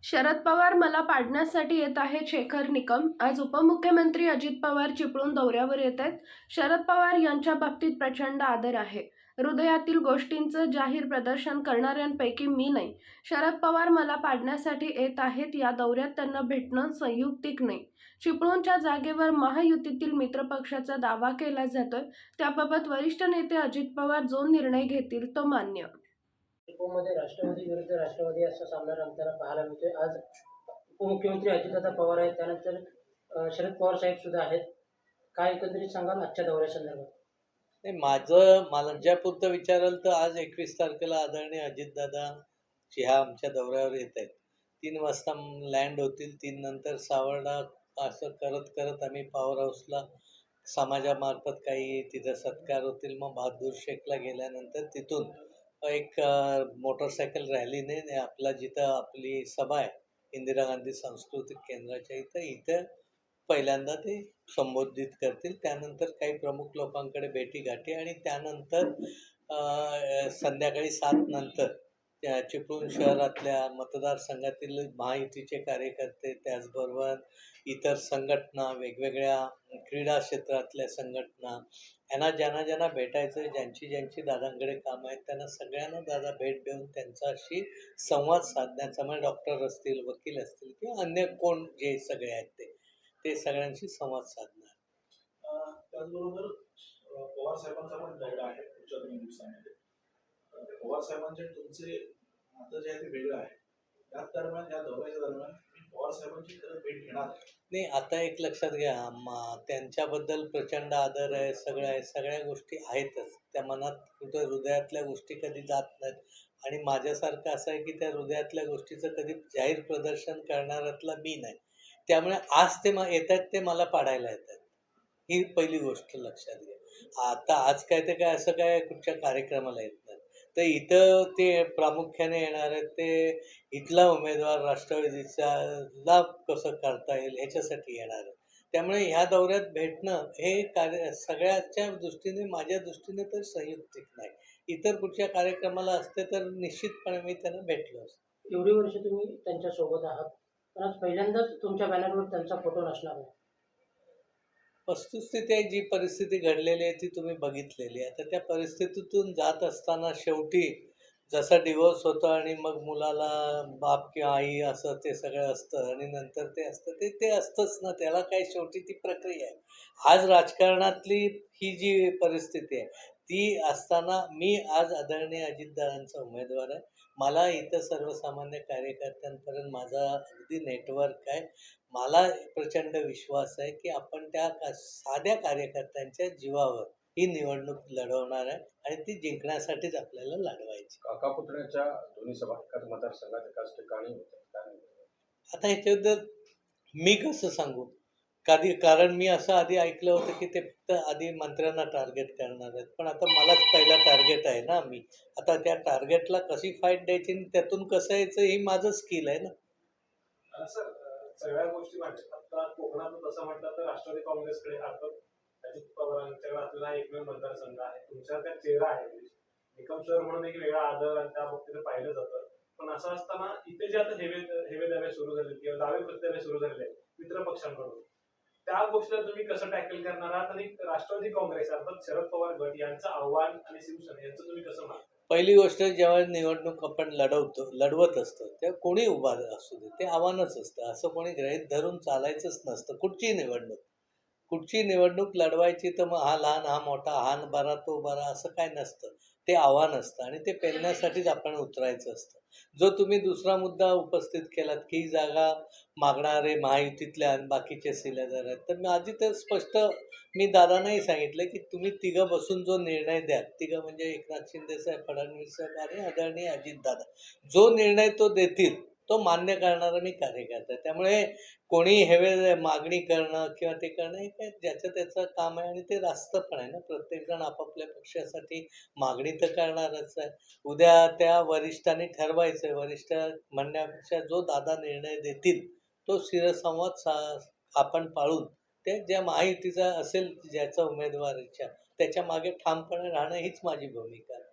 शरद पवार मला पाडण्यासाठी येत आहेत शेखर निकम. आज उपमुख्यमंत्री अजित पवार चिपळूण दौऱ्यावर येत आहेत. शरद पवार यांच्या बाबतीत प्रचंड आदर आहे. हृदयातील गोष्टींचं जाहीर प्रदर्शन करणाऱ्यांपैकी मी नाही. शरद पवार मला पाडण्यासाठी येत आहेत. या दौऱ्यात त्यांना भेटणं संयुक्तिक नाही. चिपळूणच्या जागेवर महायुतीतील मित्रपक्षाचा दावा केला जातोय. त्याबाबत वरिष्ठ नेते अजित पवार जो निर्णय घेतील तो मान्य. मध्ये राष्ट्रवादी विरुद्ध राष्ट्रवादी असा सामना रंगताना पाहायला मिळतोय. आज उपमुख्यमंत्री अजितदादा पवार आहेत, त्यानंतर शरद पवार साहेब सुद्धा आहेत. काय एकंदरीत सांगाल आजच्या दौऱ्यासंदर्भात? नाही, मला ज्यापुरतं विचाराल तर आज 21 तारखेला आदरणीय अजितदादा ह्या आमच्या दौऱ्यावर येत आहेत. 3 वाजता लँड होतील. 3 नंतर सावर्डा असं करत करत आम्ही पॉवर हाऊसला समाजामार्फत काही तिथं सत्कार होतील. मग बहादूर शेखला गेल्यानंतर तिथून एक मोटरसायकल रॅलीने आपला जिथं आपली सभा आहे इंदिरा गांधी सांस्कृतिक केंद्राच्या इथं पहिल्यांदा ते संबोधित करतील. त्यानंतर काही प्रमुख लोकांकडे भेटीगाठी आणि त्यानंतर संध्याकाळी 7 नंतर चिपळूण शहरातल्या मतदारसंघातील महायुतीचे कार्यकर्ते, त्याचबरोबर इतर संघटना, वेगवेगळ्या क्रीडा क्षेत्रातल्या संघटना, यांना ज्यांना भेटायचं, ज्यांची दादांकडे काम आहेत, त्यांना सगळ्यांना दादा भेट देऊन त्यांच्याशी संवाद साधण्याचा, म्हणजे डॉक्टर असतील, वकील असतील किंवा अन्य कोण जे सगळे आहेत ते सगळ्यांशी संवाद साधणार. त्याचबरोबर पवार साहेबांचा पण दौरा आहे पुढच्या 2 दिवसांमध्ये. पवार साहेबांचे तुमचे नातं जे आहे ते वेगळं आहे. त्याच दरम्यान या दौऱ्याच्या दरम्यान पवार साहेबांची खरं भेट घेणार नाही, आता एक लक्षात घ्या, त्यांच्याबद्दल प्रचंड आदर आहे, सगळं आहे, सगळ्या गोष्टी आहेतच. त्या मनात कुठं हृदयातल्या गोष्टी कधी जात नाहीत. आणि माझ्यासारखं असं आहे की त्या हृदयातल्या गोष्टीचं कधी जाहीर प्रदर्शन करणाऱ्यातला मी नाही. त्यामुळे आज ते येत आहेत, ते मला पाडायला येत आहेत, ही पहिली गोष्ट लक्षात घ्या. आता आज काय ते काय असं काय कुठच्या कार्यक्रमाला येत नाही. तर इथं ते प्रामुख्याने येणार आहेत, ते इथला उमेदवार राष्ट्रवादीचा लाभ कसं करता येईल ह्याच्यासाठी येणार आहे. त्यामुळे ह्या दौऱ्यात भेटणं हे कार्य सगळ्याच्या दृष्टीने, माझ्या दृष्टीने तर संयुक्तिक नाही. इतर कुठच्या कार्यक्रमाला असते तर निश्चितपणे मी त्यांना भेटलो असतो. एवढी वर्ष तुम्ही त्यांच्या सोबत आहात, पण आज पहिल्यांदाच तुमच्या बॅनरवर त्यांचा फोटो नसणार आहे. वस्तुस्थिती आहे, जी परिस्थिती घडलेली आहे ती तुम्ही बघितलेली आहे. तर त्या परिस्थितीतून जात असताना शेवटी जसा डिवोर्स होतो आणि मग मुलाला बाप किंवा आई असं ते सगळं असतं आणि नंतर ते असतं ते असतंच ना. त्याला काय, शेवटी ती प्रक्रिया आहे. आज राजकारणातली ही जी परिस्थिती आहे ती असताना मी आज आदरणीय अजितदादांचा उमेदवार आहे. मला इथं सर्वसामान्य कार्यकर्त्यांपर्यंत माझा अगदी नेटवर्क आहे. मला प्रचंड विश्वास आहे की आपण त्या साध्या कार्यकर्त्यांच्या जीवावर ही निवडणूक लढवणार आहे आणि ती जिंकण्यासाठीच आपल्याला लढवायची. काका पुतण्याच्या दोन्ही सभा एकाच मतदारसंघात एकाच ठिकाणी होत्या. आता ह्याच्याबद्दल मी कसं सांगू? कारण मी असं आधी ऐकलं होतं की ते फक्त आधी मंत्र्यांना टार्गेट करणार आहेत, पण आता मलाच पहिला टार्गेट आहे ना. मी आता त्या टार्गेटला कशी फाईट द्यायची आणि त्यातून कसं यायचं हे माझं स्किल आहे ना. सर, सगळ्या गोष्टी वाटतात. आता कोकणात तसं म्हटलं तर राष्ट्रवादी काँग्रेसकडे अर्थात अजित पवारांच्याकडे आपल्याला एकमेव मतदारसंघ आहे. तुमच्या त्या चेहरा आहे, निकम शहर म्हणून एक वेगळा आदर आणि त्या बाबतीत पाहिलं जातं. पण असं असताना इथे जे आता हेवे दावे सुरू झाले किंवा दावे प्रत्यावे सुरू झालेले आहेत मित्र पक्षांकडून, त्या गोष्टीला तुम्ही कसं टॅकल करणार आहात? आणि राष्ट्रवादी काँग्रेस अर्थात शरद पवार गट यांचं आव्हान आणि शिवसेना यांचं तुम्ही कसं मानता? पहिली गोष्ट, जेव्हा निवडणूक आपण लढवत असतो तेव्हा कोणी उभा असू दे ते आव्हानच असतं. असं कोणी गृहीत धरून चालायचंच नसतं. कुठची निवडणूक लढवायची तर मग हा लहान हा मोठा, हा बरा तो बरा असं काय नसतं. ते आव्हान असतं आणि ते पेलण्यासाठीच आपण उतरायचं असतं. जो तुम्ही दुसरा मुद्दा उपस्थित केलात की जागा मागणारे महायुतीतल्या आणि बाकीचे सिलेदार आहेत, तर मी आधी तर स्पष्ट मी दादांनाही सांगितलं की तुम्ही तिघं बसून जो निर्णय द्या, तिघं म्हणजे एकनाथ शिंदे साहेब, फडणवीस साहेब आणि आदरणीय अजितदादा, जो निर्णय तो देतील तो मान्य करणारा मी कार्यकर्ता आहे. त्यामुळे कोणी हेवे मागणी करणं किंवा ते करणं हे काय ज्याचं त्याचं काम आहे आणि ते रास्त पण आहे ना. प्रत्येकजण आपापल्या पक्षासाठी मागणी तर करणारच आहे. उद्या त्या वरिष्ठांनी ठरवायचं आहे. वरिष्ठ म्हणण्यापेक्षा जो दादा निर्णय देतील तो शिरसंवाद आपण पाळून ते ज्या महायुतीचा असेल, ज्याचा उमेदवारीच्या त्याच्या मागे ठामपणे राहणं हीच माझी भूमिका आहे.